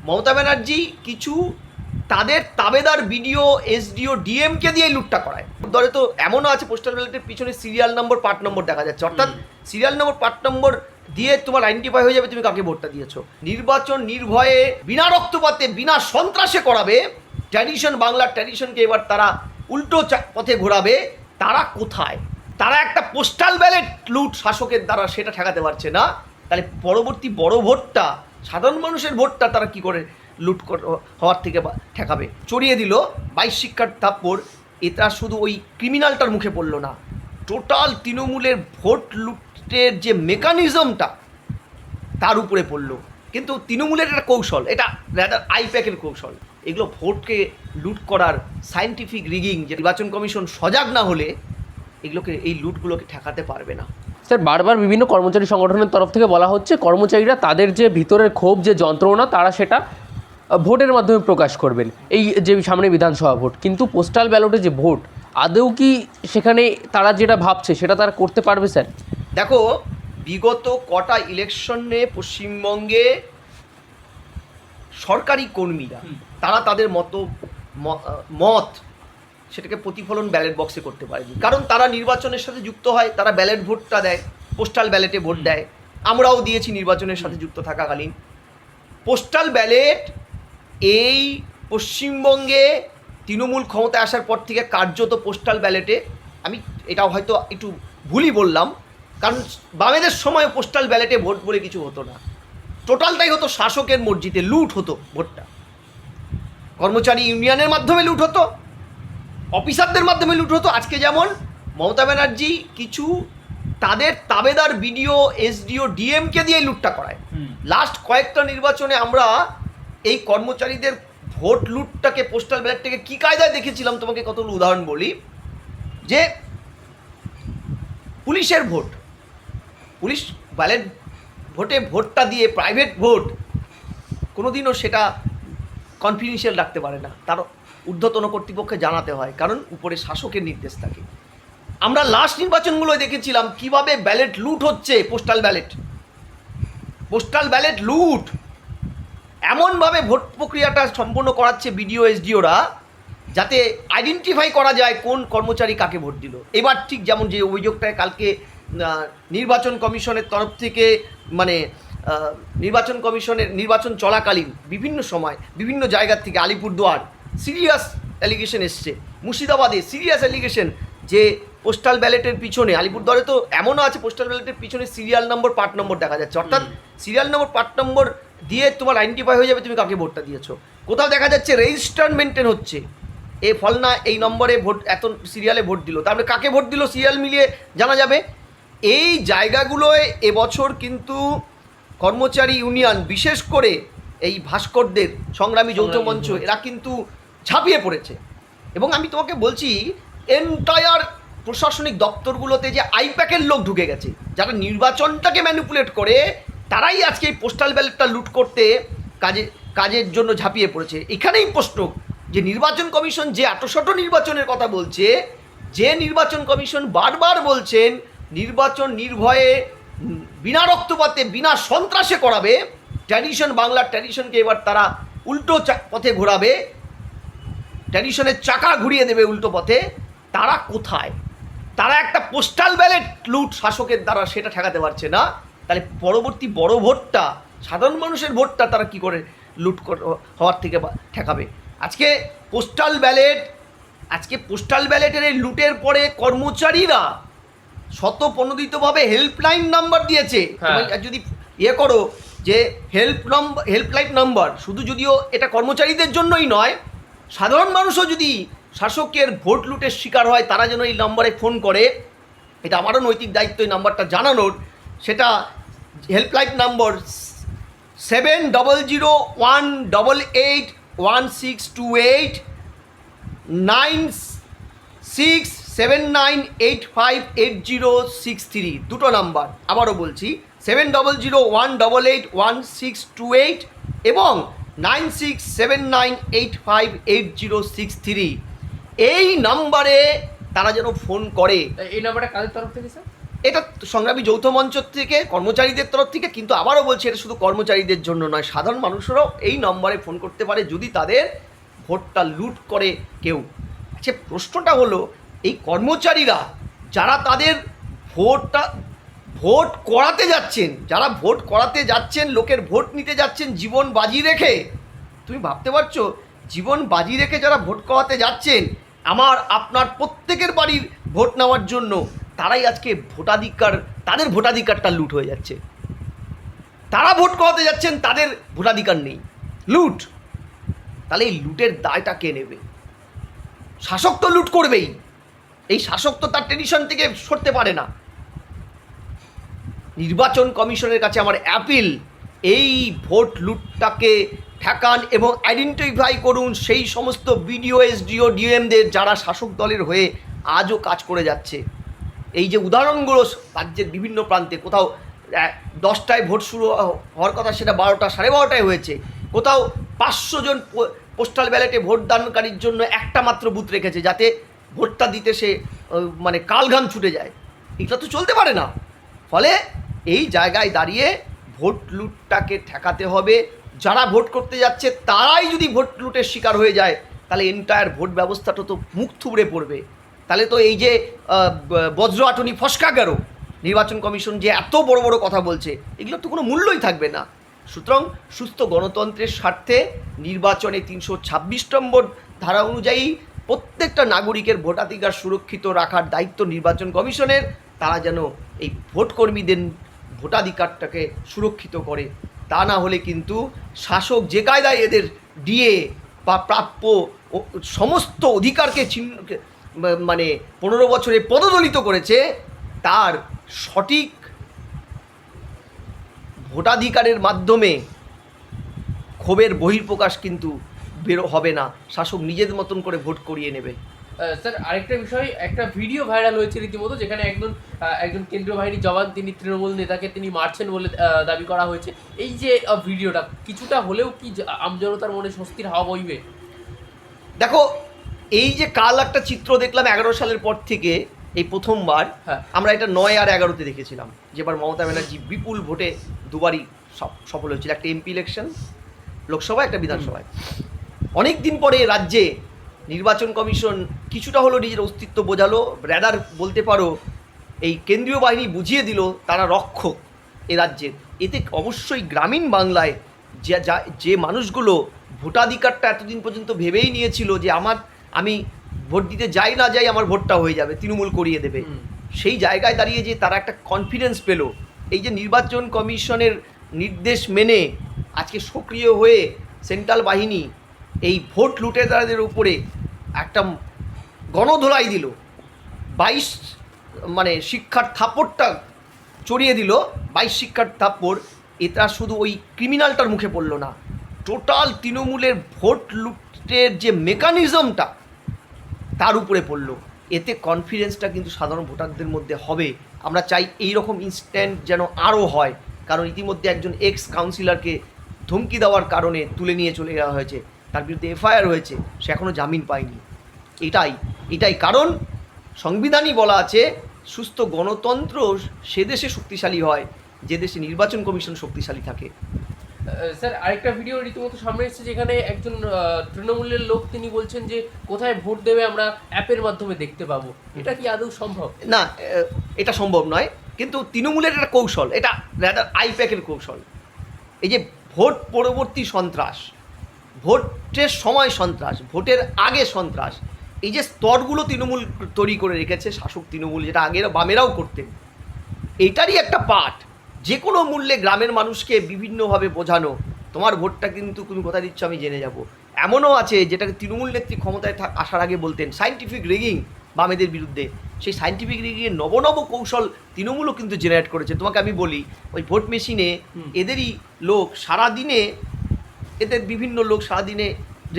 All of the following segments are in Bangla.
মমতা ব্যানার্জি কিছু তাদের তাবেদার বিডিও এসডিও ডিএমকে দিয়ে লুটটা করায়। ধরে তো এমনও আছে পোস্টাল ব্যালটের পিছনে সিরিয়াল নম্বর পার্ট নম্বর দেখা যাচ্ছে, অর্থাৎ সিরিয়াল নম্বর পার্ট নম্বর দিয়ে তোমার আইডেন্টিফাই হয়ে যাবে তুমি কাকে ভোটটা দিয়েছো। নির্বাচন নির্ভয়ে বিনা রক্তপাতে বিনা সন্ত্রাসে করাবে, ট্র্যাডিশন বাংলার ট্র্যাডিশনকে এবার তারা উল্টো পথে ঘোরাবে। তারা কোথায়? তারা একটা পোস্টাল ব্যালেট লুট শাসকের দ্বারা সেটা ঠেকাতে পারছে না, তাহলে পরবর্তী বড় ভোটটা সাধারণ মানুষের ভোটটা তারা কি করে লুট হওয়ার থেকে ঠেকাবে? চড়িয়ে দিল 22 শিক্ষার থাপ্পড়। এটা শুধু ওই ক্রিমিনালটার মুখে পড়লো না, টোটাল তৃণমূলের ভোট লুটের যে মেকানিজমটা তার উপরে পড়লো। কিন্তু তৃণমূলের একটা কৌশল, এটা রাদার আইপ্যাকের কৌশল। এগুলো ভোটকে লুট করার সায়েন্টিফিক রিগিং, যে নির্বাচন কমিশন সজাগ না হলে এগুলোকে এই লুটগুলোকে ঠেকাতে পারবে না। স্যার, বারবার বিভিন্ন কর্মচারী সংগঠনের তরফ থেকে বলা হচ্ছে কর্মচারীরা তাদের যে ভিতরের ক্ষোভ, যে যন্ত্রণা, তারা সেটা ভোটের মাধ্যমে প্রকাশ করবেন, এই যে সামনে বিধানসভা ভোট। কিন্তু পোস্টাল ব্যালটে যে ভোট, আদৌ কি সেখানে তারা যেটা ভাবছে সেটা তারা করতে পারবে? স্যার দেখো, বিগত কটা ইলেকশনে পশ্চিমবঙ্গে সরকারি কর্মীরা তারা তাদের মত সেটাকে প্রতিফলন ব্যালট বক্সে করতে পারেনি, কারণ তারা নির্বাচনের সাথে যুক্ত হয়, তারা ব্যালট ভোটটা দেয়, পোস্টাল ব্যালেটে ভোট দেয়। আমরাও দিয়েছি নির্বাচনের সাথে যুক্ত থাকাকালীন। পোস্টাল ব্যালেট এই পশ্চিমবঙ্গে তৃণমূল ক্ষমতায় আসার পর থেকে কার্যত পোস্টাল ব্যালেটে, আমি এটাও হয়তো একটু ভুলই বললাম, কারণ বামেদের সময় পোস্টাল ব্যালেটে ভোট বলে কিছু হতো না, টোটালটাই হতো শাসকের মর্জিতে লুট হতো। ভোটটা কর্মচারী ইউনিয়নের মাধ্যমে লুট হতো, অফিসারদের মাধ্যমে লুট হতো। আজকে যেমন মমতা ব্যানার্জি কিছু তাদের তাবেদার বিডিও এসডিও ডিএমকে দিয়ে লুটটা করায়। লাস্ট কয়েকটা নির্বাচনে আমরা এই কর্মচারীদের ভোট লুটটাকে পোস্টাল ব্যালটটাকে কী কায়দায় দেখেছিলাম, তোমাকে কতগুলো উদাহরণ বলি। যে পুলিশের ভোট, পুলিশ ব্যালট ভোটে ভোটটা দিয়ে প্রাইভেট ভোট কোনোদিনও সেটা কনফিডেন্সিয়াল রাখতে পারে না, তার ঊর্ধ্বতন কর্তৃপক্ষে জানাতে হয়, কারণ উপরে শাসকের নির্দেশ থাকে। আমরা লাস্ট নির্বাচনগুলোয় দেখেছিলাম কিভাবে ব্যালট লুট হচ্ছে। পোস্টাল ব্যালট লুট এমনভাবে ভোট প্রক্রিয়াটা সম্পন্ন করাচ্ছে বিডিও এসডিওরা, যাতে আইডেন্টিফাই করা যায় কোন কর্মচারী কাকে ভোট দিল। এবার ঠিক যেমন যে অভিযোগটায় কালকে নির্বাচন কমিশনের তরফ থেকে, মানে নির্বাচন চলাকালীন বিভিন্ন সময় বিভিন্ন জায়গার থেকে, আলিপুরদুয়ার সিরিয়াস অ্যালিগেশন এসছে, মুর্শিদাবাদে সিরিয়াস অ্যালিগেশন, যে পোস্টাল ব্যালেটের পিছনে, আলিপুরদুয়ারে তো এমনও আছে পোস্টাল ব্যালেটের পিছনে সিরিয়াল নম্বর পার্ট নম্বর দেখা যাচ্ছে, অর্থাৎ সিরিয়াল নম্বর পার্ট নম্বর দিয়ে তোমার আইডেন্টিফাই হয়ে যাবে তুমি কাকে ভোটটা দিয়েছো। কোথাও দেখা যাচ্ছে রেজিস্টার মেনটেন হচ্ছে, এ ফলনা এই নম্বরে ভোট, এত সিরিয়ালে ভোট দিল, তারপরে কাকে ভোট দিল সিরিয়াল মিলিয়ে জানা যাবে। এই জায়গাগুলোয় এবছর কিন্তু কর্মচারী ইউনিয়ন, বিশেষ করে এই ভাস্করদের সংগ্রামী যৌথ মঞ্চ, এরা কিন্তু ঝাঁপিয়ে পড়েছে। এবং আমি তোমাকে বলছি, এন্টায়ার প্রশাসনিক দপ্তরগুলোতে যে আইপ্যাকের লোক ঢুকে গেছে, যারা নির্বাচনটাকে ম্যানিপুলেট করে, তারাই আজকে এই পোস্টাল ব্যালটটা লুট করতে কাজের জন্য ঝাঁপিয়ে পড়েছে। এখানেই প্রশ্ন, যে নির্বাচন কমিশন যে আটোশটো নির্বাচনের কথা বলছে, যে নির্বাচন কমিশন বারবার বলছেন নির্বাচন নির্ভয়ে বিনা রক্তপাতে বিনা সন্ত্রাসে করাবে, ট্র্যাডিশন বাংলার ট্র্যাডিশনকে এবার তারা উল্টো পথে ঘোরাবে, ট্র্যাডিশনের চাকা ঘুরিয়ে দেবে উল্টো পথে। তারা কোথায়? তারা একটা পোস্টাল ব্যালেট লুট শাসকের দ্বারা সেটা ঠেকাতে পারছে না, তাহলে পরবর্তী বড় ভোটটা সাধারণ মানুষের ভোটটা তারা কি করে লুট হওয়ার থেকে ঠেকাবে? আজকে পোস্টাল ব্যালেটের এই লুটের পরে কর্মচারীরা স্বতঃপ্রণোদিতভাবে হেল্পলাইন নাম্বার দিয়েছে। যদি করো যে হেল্পলাইন নাম্বার, শুধু যদিও এটা কর্মচারীদের জন্যই নয়, সাধারণ মানুষও যদি শাসকের ভোট লুটের শিকার হয়, তারা যেন এই নাম্বারে ফোন করে। এটা আমারও নৈতিক দায়িত্ব এই নাম্বারটা জানানোর। সেটা হেল্পলাইন নম্বর 7001881628 9679858063, দুটো নাম্বার। আবারও বলছি, 7001881628 এবং 9679858063, এই নাম্বারে তারা যেন ফোন করে। এই নাম্বারটা কাদের তরফ থেকে স্যার? এটা সংগ্রামী যৌথ মঞ্চ থেকে কর্মচারীদের তরফ থেকে, কিন্তু আবারও বলছি এটা শুধু কর্মচারীদের জন্য নয়, সাধারণ মানুষেরাও এই নম্বরে ফোন করতে পারে যদি তাদের ভোটটা লুট করে কেউ। আচ্ছা, প্রশ্নটা হলো এই কর্মচারীরা যারা তাদের ভোট করাতে যাচ্ছেন, যারা ভোট করাতে যাচ্ছেন, লোকের ভোট নিতে যাচ্ছেন জীবন বাজি রেখে, তুমি ভাবতে পারছো জীবন বাজি রেখে যারা ভোট করাতে যাচ্ছেন আমার আপনার প্রত্যেকের বাড়ির ভোট নেওয়ার জন্য, তারাই আজকে তাদের ভোটাধিকারটা লুট হয়ে যাচ্ছে। তারা ভোট করাতে যাচ্ছেন, তাদের ভোটাধিকার নেই, লুট। তাহলে এই লুটের দায়টা কে নেবে? শাসক তো লুট করবেই, এই শাসক তো তার ট্রেডিশন থেকে সরতে পারে না। নির্বাচন কমিশনের কাছে আমার অ্যাপিল, এই ভোট লুটটাকে ঠেকান এবং আইডেন্টিফাই করুন সেই সমস্ত বিডিও, এসডিও, ডিএমদের যারা শাসক দলের হয়ে আজও কাজ করে যাচ্ছে। এই যে উদাহরণগুলো রাজ্যের বিভিন্ন প্রান্তে, কোথাও 10টায় ভোট শুরু হওয়ার কথা সেটা 12টা, 12:30টায় হয়েছে। কোথাও 500 জন পোস্টাল ব্যালটে ভোটদানকারীর জন্য একটা মাত্র বুথ রেখেছে যাতে ভোটটা দিতে সে মানে কালঘাম ছুটে যায়। এটা তো চলতে পারে না। ফলে এই জায়গায় দাঁড়িয়ে ভোট লুটটাকে ঠেকাতে হবে। যারা ভোট করতে যাচ্ছে তারাই যদি ভোট লুটের শিকার হয়ে যায় তাহলে এন্টায়ার ভোট ব্যবস্থাটা তো মুখ থুবড়ে পড়বে। তাহলে তো এই যে বজ্র আটনি ফসকা গেল, নির্বাচন কমিশন যে এত বড় বড় কথা বলছে, এগুলোর তো কোনো মূল্যই থাকবে না। সুতরাং সুস্থ গণতন্ত্রের স্বার্থে নির্বাচনে 326 নম্বর ধারা অনুযায়ী প্রত্যেকটা নাগরিকের ভোটাধিকার সুরক্ষিত রাখার দায়িত্ব নির্বাচন কমিশনের। তারা যেন এই ভোটকর্মীদের ভোটাধিকারটাকে সুরক্ষিত করে, তা না হলে কিন্তু শাসক যে কায়দায় এদের ডিএ বা প্রাপ্য সমস্ত অধিকারকে মানে 15 বছরে পদদলিত করেছে, তার সঠিক ভোটাধিকারের মাধ্যমে ক্ষোভের বহিঃপ্রকাশ কিন্তু হবে না। শাসক নিজের মতন করে ভোট করিয়ে নেবে। স্যার, আরেকটা বিষয়, একটা ভিডিও ভাইরাল হয়েছে রীতিমতো, যেখানে একজন কেন্দ্রীয় বাহিনীর জওয়ান তিনি তৃণমূল নেতাকে তিনি মারছেন বলে দাবি করা হয়েছে। এই যে ভিডিওটা কিছুটা হলেও কি আমজনতার মনে স্বস্তির হাওয়া বইবে? দেখো, এই যে কাল একটা চিত্র দেখলাম 11 সালের পর থেকে এই প্রথমবার, আমরা এটা 9 আর 11-তে দেখেছিলাম, যেবার মমতা ব্যানার্জি বিপুল ভোটে দুবারই সফল হয়েছিল, একটা এমপি ইলেকশন লোকসভা, একটা বিধানসভায়। অনেক দিন পরে রাজ্যে নির্বাচন কমিশন কিছুটা হলো নিজের অস্তিত্ব বোঝালো, র্যাদার বলতে পারো এই কেন্দ্রীয় বাহিনী বুঝিয়ে দিল তারা রক্ষক এ রাজ্যের। এতে অবশ্যই গ্রামীণ বাংলায় যে মানুষগুলো ভোটাধিকারটা এতদিন পর্যন্ত ভেবেই নিয়েছিল যে আমি ভোট দিতে যাই না যাই আমার ভোটটা হয়ে যাবে, তৃণমূল করিয়ে দেবে, সেই জায়গায় দাঁড়িয়ে যে তারা একটা কনফিডেন্স পেল, এই যে নির্বাচন কমিশনের নির্দেশ মেনে আজকে সক্রিয় হয়ে সেন্ট্রাল বাহিনী এই ভোট লুটেরাদের উপরে একটা গণধোলাই দিল, 22 মানে শিক্ষার থাপ্পড়টা চড়িয়ে দিল, 22 শিক্ষার থাপ্পড়। এটা শুধু ওই ক্রিমিনালটার মুখে পড়ল না, টোটাল তৃণমূলের ভোট লুটের যে মেকানিজমটা তার উপরে পড়লো। এতে কনফিডেন্সটা কিন্তু সাধারণ ভোটারদের মধ্যে হবে। আমরা চাই এই রকম ইনস্ট্যান্ট যেন আরও হয়, কারণ ইতিমধ্যে একজন এক্স কাউন্সিলরকে ধমকি দেওয়ার কারণে তুলে নিয়ে চলে যাওয়া হয়েছে, তার বিরুদ্ধে এফআইআর হয়েছে, সে এখনও জামিন পায়নি। এটাই কারণ সংবিধানই বলা আছে সুস্থ গণতন্ত্র সে দেশে শক্তিশালী হয় যে দেশে নির্বাচন কমিশন শক্তিশালী থাকে। স্যার, আরেকটা ভিডিও রীতিমতো সামনে এসেছে, যেখানে একজন তৃণমূলের লোক তিনি বলছেন যে কোথায় ভোট দেবে আমরা অ্যাপের মাধ্যমে দেখতে পাবো। এটা কি আদৌ সম্ভব? না, এটা সম্ভব নয়, কিন্তু তৃণমূলের একটা কৌশল, এটা রাদার আইপ্যাকের কৌশল। এই যে ভোট পরবর্তী সন্ত্রাস, ভোটের সময় সন্ত্রাস, ভোটের আগে সন্ত্রাস, এই যে স্তরগুলো তৃণমূল তৈরি করে রেখেছে, শাসক তৃণমূল, যেটা আগের বামেরাও করতেন, এইটারই একটা পার্ট। যে কোনো মূল্যে গ্রামের মানুষকে বিভিন্নভাবে বোঝানো, তোমার ভোটটা কিন্তু তুমি কোথায় দিচ্ছ আমি জেনে যাব। এমনও আছে যেটাকে তৃণমূল নেত্রী ক্ষমতায় আসার আগে বলতেন সায়েন্টিফিক রিগিং বামেদের বিরুদ্ধে। সেই সায়েন্টিফিক রিগিংয়ের নব কৌশল তৃণমূলও কিন্তু জেনারেট করেছে। তোমাকে আমি বলি, ওই ভোট মেশিনে এদেরই লোক সারাদিনে, এদের বিভিন্ন লোক সারাদিনে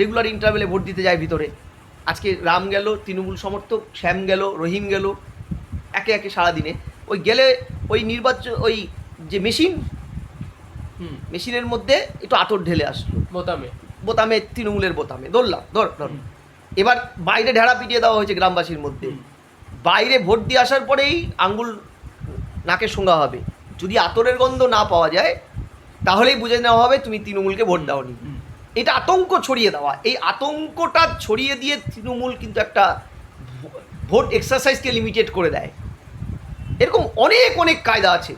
রেগুলার ইন্টারভেলে ভোট দিতে যায় ভিতরে। আজকে রাম গেল তৃণমূল সমর্থক, শ্যাম গেল, রহিম গেল, একে একে সারাদিনে ওই গেলে ওই নির্বাচন ওই যে মেশিনের মধ্যে একটু আতর ঢেলে আসলো, বোতামে তৃণমূলের বোতামে ধর এবার বাইরে ঢেড়া পিটিয়ে দেওয়া হয়েছে গ্রামবাসীর মধ্যে। বাইরে ভোট দিয়ে আসার পরেই আঙ্গুল নাকের সঙ্গা হবে। যদি আতরের গন্ধ না পাওয়া যায় তাহলেই বুঝে নেওয়া হবে তুমি তৃণমূলকে ভোট দাওনি। এটা আতঙ্ক ছড়িয়ে দেওয়া, এই আতঙ্কটা ছড়িয়ে দিয়ে তৃণমূল কিন্তু একটা ভোট এক্সারসাইজকে লিমিটেড করে দেয়। এরকম অনেক অনেক কায়দা আছে,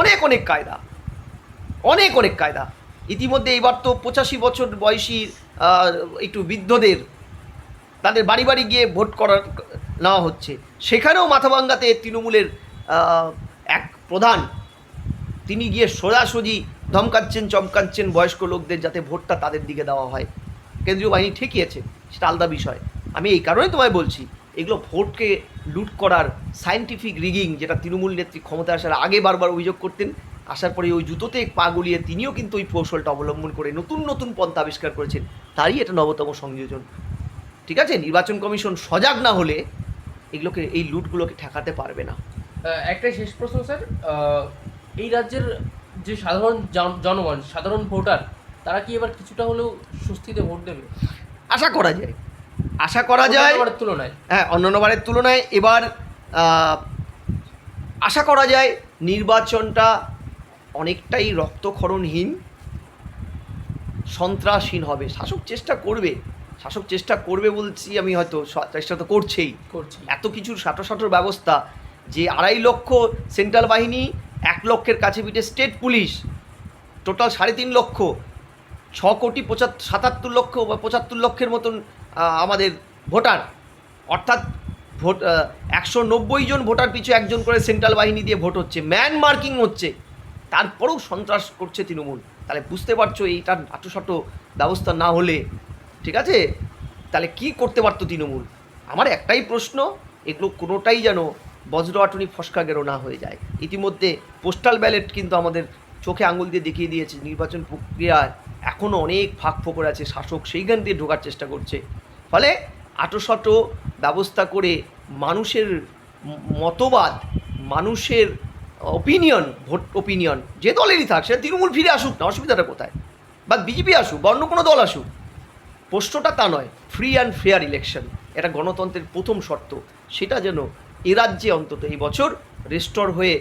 অনেক অনেক কায়দা, অনেক অনেক কায়দা। ইতিমধ্যে এইবার তো 85 বছর বয়সী একটু বৃদ্ধদের তাদের বাড়ি বাড়ি গিয়ে ভোট করার নেওয়া হচ্ছে। সেখানেও মাথাভাঙ্গাতে তৃণমূলের এক প্রধান তিনি গিয়ে সোজাসুজি ধমকাচ্ছেন চমকাচ্ছেন বয়স্ক লোকদের যাতে ভোটটা তাদের দিকে দেওয়া হয়। কেন্দ্রীয় বাহিনী ঠেকিয়েছে, সেটা আলাদা বিষয়। আমি এই কারণে তোমায় বলছি এগুলো ভোটকে লুট করার সায়েন্টিফিক রিগিং, যেটা তৃণমূল নেত্রী ক্ষমতা আসার আগে বারবার অভিযোগ করতেন, আসার পরে ওই জুতোতে পা গলিয়ে তিনিও কিন্তু ওই কৌশলটা অবলম্বন করে নতুন নতুন পন্থা আবিষ্কার করেছেন। তারই এটা নবতম সংযোজন। ঠিক আছে, নির্বাচন কমিশন সজাগ না হলে এগুলোকে, এই লুটগুলোকে ঠেকাতে পারবে না। একটাই শেষ প্রশ্ন স্যার, এই রাজ্যের যে সাধারণ জনগণ, সাধারণ ভোটার, তারা কি এবার কিছুটা হলেও স্বস্তিতে ভোট দেবে? আশা করা যায়, আশা করা যায় অন্যান্যবারের তুলনায়। হ্যাঁ, অন্যান্যবারের তুলনায় এবার আশা করা যায় নির্বাচনটা অনেকটাই রক্তক্ষরণহীন, সন্ত্রাসহীন হবে। শাসক চেষ্টা করবে বলছি আমি, হয়তো চেষ্টা তো করছেই। এত কিছুর সাঁটোর ব্যবস্থা, যে 2.5 লক্ষ সেন্ট্রাল বাহিনী, 1 লক্ষের কাছে পিঠে স্টেট পুলিশ, টোটাল 3.5 লক্ষ, 6,77 লক্ষ বা 75 লক্ষের মতন আমাদের ভোটার, অর্থাৎ ভোট 190 জন ভোটার পিছু একজন করে সেন্ট্রাল বাহিনী দিয়ে ভোট হচ্ছে, ম্যান মার্কিং হচ্ছে, তারপরেও সন্ত্রাস করছে তৃণমূল। তাহলে বুঝতে পারছো এইটার আটোসাটো ব্যবস্থা না হলে, ঠিক আছে, তাহলে কি করতে পারতো তৃণমূল? আমার একটাই প্রশ্ন, এগুলো কোনোটাই যেন বজ্রআটুনি ফসকা গেরো না হয়ে যায়। ইতিমধ্যে পোস্টাল ব্যালট কিন্তু আমাদের চোখে আঙুল দিয়ে দেখিয়ে দিয়েছে নির্বাচন প্রক্রিয়ায় এখনও অনেক ফাঁক ফোকর আছে, শাসক সেইখান দিয়ে ঢোকার চেষ্টা করছে। ফলে আটোসাটো ব্যবস্থা করে মানুষের মতবাদ, মানুষের ওপিনিয়ন, ভোট ওপিনিয়ন যে দলেরই থাক, সে তৃণমূল ফিরে আসুক না, অসুবিধাটা কোথায়? বা বিজেপি আসুক বা অন্য কোনো দল আসুক, প্রশ্নটা তা নয়। ফ্রি অ্যান্ড ফেয়ার ইলেকশন, এটা গণতন্ত্রের প্রথম শর্ত, সেটা যেন এ রাজ্যে অন্তত এই বছর রেস্টোর হয়ে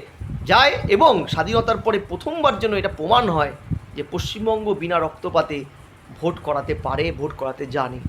যায়, এবং স্বাধীনতার পরে প্রথমবার যেন এটা প্রমাণ হয় যে পশ্চিমবঙ্গ বিনা রক্তপাতে ভোট করাতে পারে, ভোট করাতে জানে।